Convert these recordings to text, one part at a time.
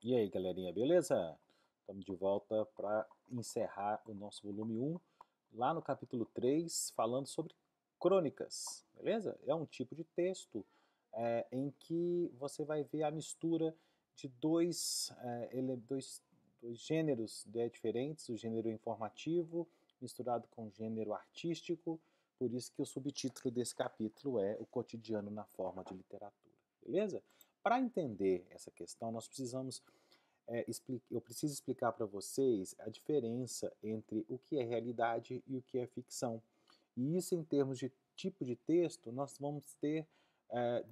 E aí, galerinha, beleza? Estamos de volta para encerrar o nosso volume um, lá no capítulo 3, falando sobre crônicas, beleza? É um tipo de texto em que você vai ver a mistura de dois gêneros diferentes, o gênero informativo misturado com o gênero artístico, por isso que o subtítulo desse capítulo é O Cotidiano na Forma de Literatura, beleza? Para entender essa questão, nós precisamos eu preciso explicar para vocês a diferença entre o que é realidade e o que é ficção. E isso, em termos de tipo de texto, nós vamos ter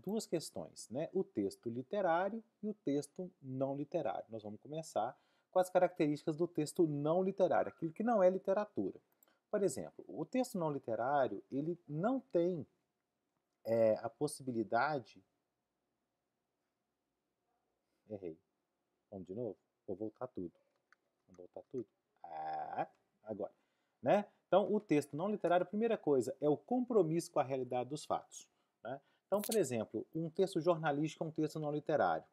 duas questões, né? O texto literário e o texto não literário. Nós vamos começar com as características do texto não literário, aquilo que não é literatura. Por exemplo, o texto não literário, ele não tem a possibilidade... Errei. Vamos de novo? Vou voltar tudo. Vamos voltar tudo? Ah, agora. Né? Então, o texto não literário, a primeira coisa, é o compromisso com a realidade dos fatos. Né? Então, por exemplo, um texto jornalístico é um texto não literário.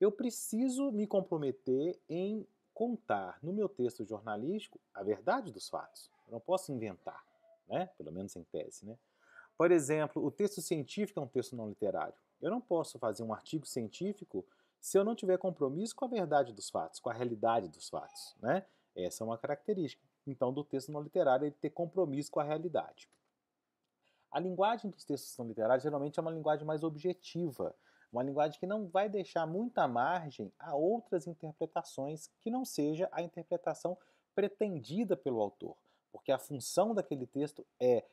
Eu preciso me comprometer em contar no meu texto jornalístico a verdade dos fatos. Eu não posso inventar, né? Pelo menos em tese. Né? Por exemplo, o texto científico é um texto não literário. Eu não posso fazer um artigo científico se eu não tiver compromisso com a verdade dos fatos, com a realidade dos fatos. Né? Essa é uma característica, então, do texto não literário, ele ter compromisso com a realidade. A linguagem dos textos não literários geralmente é uma linguagem mais objetiva, uma linguagem que não vai deixar muita margem a outras interpretações que não seja a interpretação pretendida pelo autor, porque a função daquele texto é,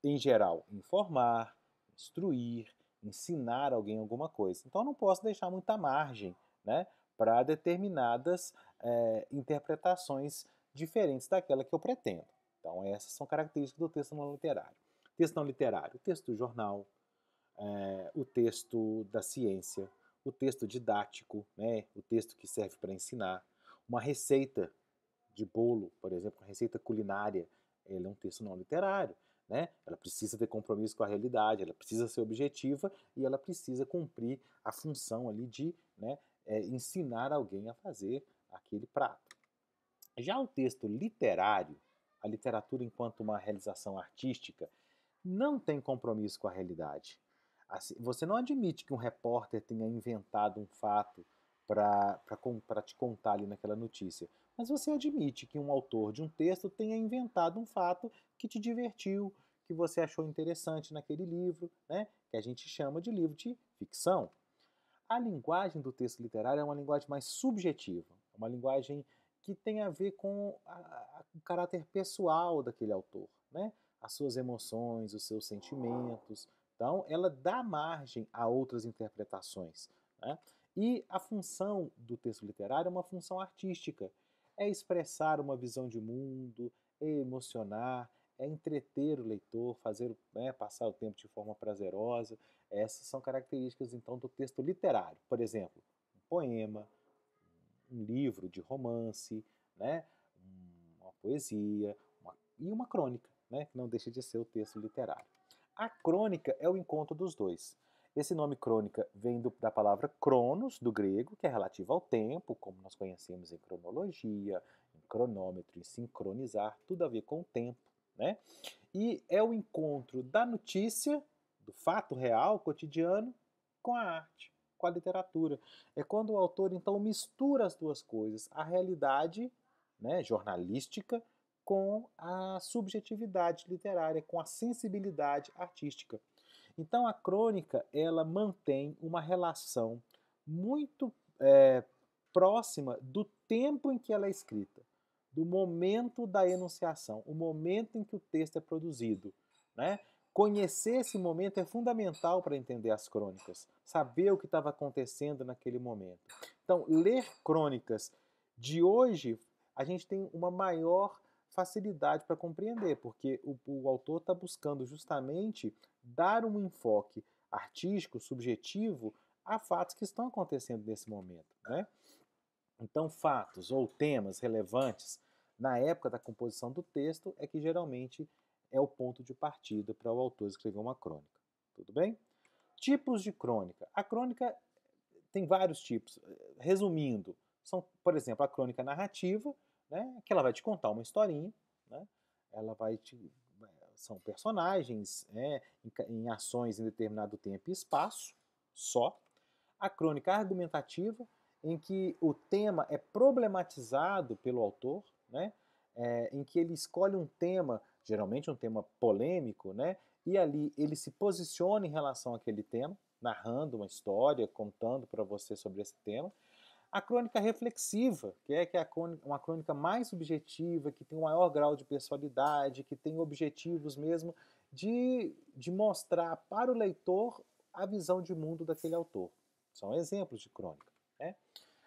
em geral, informar, instruir, ensinar alguém alguma coisa. Então eu não posso deixar muita margem, né, para determinadas interpretações diferentes daquela que eu pretendo. Então essas são características do texto não literário. Texto não literário, o texto do jornal, o texto da ciência, o texto didático, né, o texto que serve para ensinar, uma receita de bolo, por exemplo, uma receita culinária, ela é um texto não literário. Né? Ela precisa ter compromisso com a realidade, ela precisa ser objetiva e ela precisa cumprir a função ali de, né, ensinar alguém a fazer aquele prato. Já o texto literário, a literatura enquanto uma realização artística, não tem compromisso com a realidade. Assim, você não admite que um repórter tenha inventado um fato para te contar ali naquela notícia, mas você admite que um autor de um texto tenha inventado um fato que te divertiu, que você achou interessante naquele livro, né? Que a gente chama de livro de ficção. A linguagem do texto literário é uma linguagem mais subjetiva, uma linguagem que tem a ver com o caráter pessoal daquele autor, né? As suas emoções, os seus sentimentos. Então, ela dá margem a outras interpretações. Né? E a função do texto literário é uma função artística. É expressar uma visão de mundo, é emocionar, é entreter o leitor, fazer, né, passar o tempo de forma prazerosa. Essas são características, então, do texto literário. Por exemplo, um poema, um livro de romance, né? Uma poesia e uma crônica, né? Que não deixa de ser o texto literário. A crônica é o encontro dos dois. Esse nome crônica vem da palavra cronos, do grego, que é relativo ao tempo, como nós conhecemos em cronologia, em cronômetro, em sincronizar, tudo a ver com o tempo. Né? E é o encontro da notícia, do fato real, cotidiano, com a arte, com a literatura. É quando o autor, então, mistura as duas coisas, a realidade, né, jornalística com a subjetividade literária, com a sensibilidade artística. Então, a crônica, ela mantém uma relação muito próxima do tempo em que ela é escrita, do momento da enunciação, o momento em que o texto é produzido. Né? Conhecer esse momento é fundamental para entender as crônicas, saber o que estava acontecendo naquele momento. Então, ler crônicas de hoje, a gente tem uma maior facilidade para compreender, porque o autor está buscando justamente dar um enfoque artístico, subjetivo, a fatos que estão acontecendo nesse momento. Né? Então, fatos ou temas relevantes na época da composição do texto é que geralmente é o ponto de partida para o autor escrever uma crônica. Tudo bem? Tipos de crônica. A crônica tem vários tipos. Resumindo, são, por exemplo, a crônica narrativa, né, que ela vai te contar uma historinha, né, ela vai te... São personagens, né, em ações em determinado tempo e espaço, só. A crônica argumentativa, em que o tema é problematizado pelo autor, né, em que ele escolhe um tema, geralmente um tema polêmico, né, e ali ele se posiciona em relação àquele tema, narrando uma história, contando para você sobre esse tema. A crônica reflexiva, que é uma crônica mais subjetiva, que tem um maior grau de pessoalidade, que tem objetivos mesmo de mostrar para o leitor a visão de mundo daquele autor. São exemplos de crônica, né?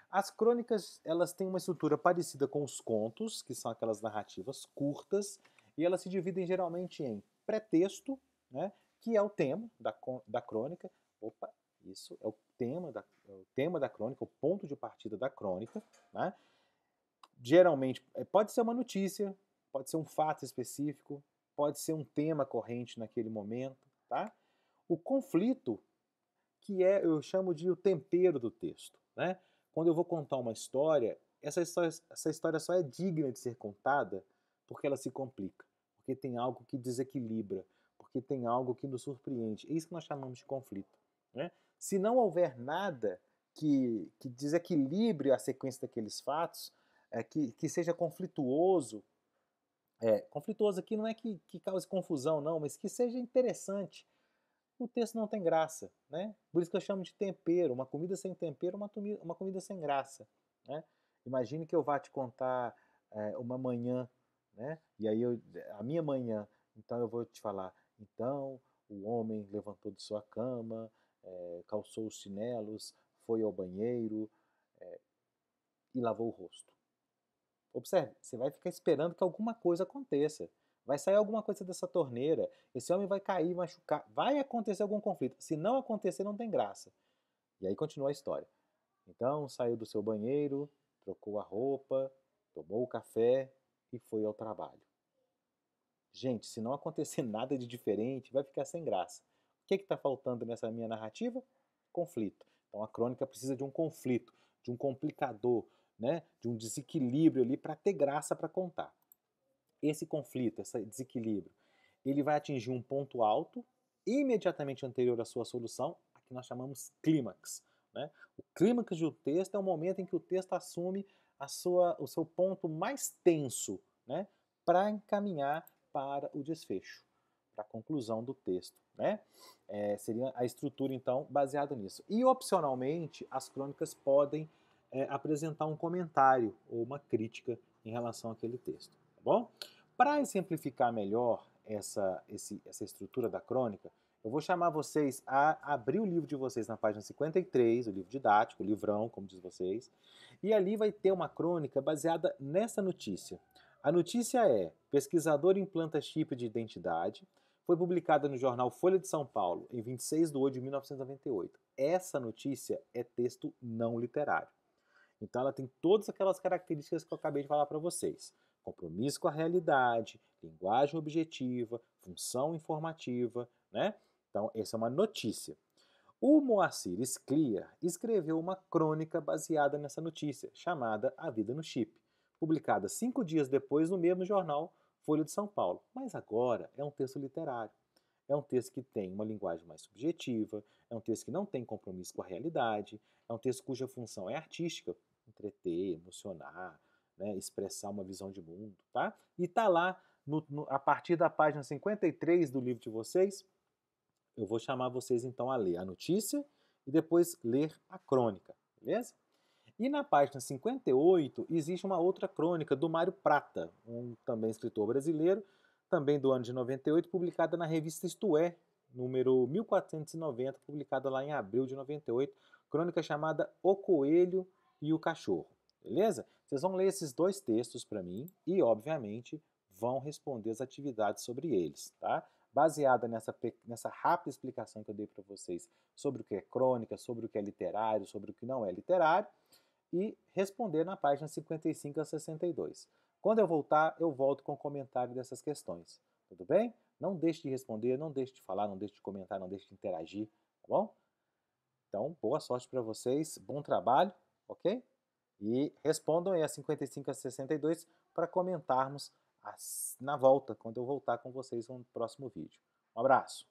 As crônicas, elas têm uma estrutura parecida com os contos, que são aquelas narrativas curtas, e elas se dividem geralmente em pretexto, né, que é o tema da crônica. Opa, isso é o tema da crônica, o ponto de partida da crônica, né? Geralmente, pode ser uma notícia, pode ser um fato específico, pode ser um tema corrente naquele momento, tá? O conflito, eu chamo de o tempero do texto, né? Quando eu vou contar uma história, essa história só é digna de ser contada porque ela se complica, porque tem algo que desequilibra, porque tem algo que nos surpreende. É isso que nós chamamos de conflito, né? Se não houver nada que desequilibre a sequência daqueles fatos, que seja conflituoso, conflituoso aqui não é que cause confusão, não, mas que seja interessante, o texto não tem graça, né? Por isso que eu chamo de tempero. Uma comida sem tempero é uma comida sem graça, né? Imagine que eu vá te contar uma manhã, né? E aí a minha manhã, então eu vou te falar, então o homem levantou de sua cama, calçou os chinelos, foi ao banheiro e lavou o rosto. Observe, você vai ficar esperando que alguma coisa aconteça. Vai sair alguma coisa dessa torneira, esse homem vai cair, machucar, vai acontecer algum conflito. Se não acontecer, não tem graça. E aí continua a história. Então, saiu do seu banheiro, trocou a roupa, tomou o café e foi ao trabalho. Gente, se não acontecer nada de diferente, vai ficar sem graça. O que está faltando nessa minha narrativa? Conflito. Então, a crônica precisa de um conflito, de um complicador, né? De um desequilíbrio ali para ter graça para contar. Esse conflito, esse desequilíbrio, ele vai atingir um ponto alto imediatamente anterior à sua solução, a que nós chamamos clímax, né? O clímax de um texto é o momento em que o texto assume o seu ponto mais tenso, né? Para encaminhar para o desfecho, para a conclusão do texto, né? Seria a estrutura, então, baseada nisso. E, opcionalmente, as crônicas podem apresentar um comentário ou uma crítica em relação àquele texto, tá bom? Para exemplificar melhor essa estrutura da crônica, eu vou chamar vocês a abrir o livro de vocês na página 53, o livro didático, o livrão, como diz vocês, e ali vai ter uma crônica baseada nessa notícia. A notícia é: pesquisador implanta chip de identidade, foi publicada no jornal Folha de São Paulo em 26 de 8 de 1998. Essa notícia é texto não literário. Então ela tem todas aquelas características que eu acabei de falar para vocês. Compromisso com a realidade, linguagem objetiva, função informativa, né? Então, essa é uma notícia. O Moacir Scliar escreveu uma crônica baseada nessa notícia, chamada A Vida no Chip, publicada 5 dias depois no mesmo jornal Folha de São Paulo. Mas agora é um texto literário. É um texto que tem uma linguagem mais subjetiva, é um texto que não tem compromisso com a realidade, é um texto cuja função é artística, entreter, emocionar, né, expressar uma visão de mundo, tá? E tá lá, a partir da página 53 do livro de vocês, eu vou chamar vocês então a ler a notícia e depois ler a crônica, beleza? E na página 58 existe uma outra crônica do Mário Prata, um também escritor brasileiro, também do ano de 98, publicada na revista Isto É, número 1490, publicada lá em abril de 98, crônica chamada O Coelho e o Cachorro, beleza? Vocês vão ler esses dois textos para mim e, obviamente, vão responder as atividades sobre eles, tá? Baseada nessa rápida explicação que eu dei para vocês sobre o que é crônica, sobre o que é literário, sobre o que não é literário, e responder na página 55 a 62. Quando eu voltar, eu volto com o comentário dessas questões. Tudo bem? Não deixe de responder, não deixe de falar, não deixe de comentar, não deixe de interagir, tá bom? Então, boa sorte para vocês, bom trabalho, ok? E respondam aí a 55 a 62 para comentarmos na volta, quando eu voltar com vocês no próximo vídeo. Um abraço!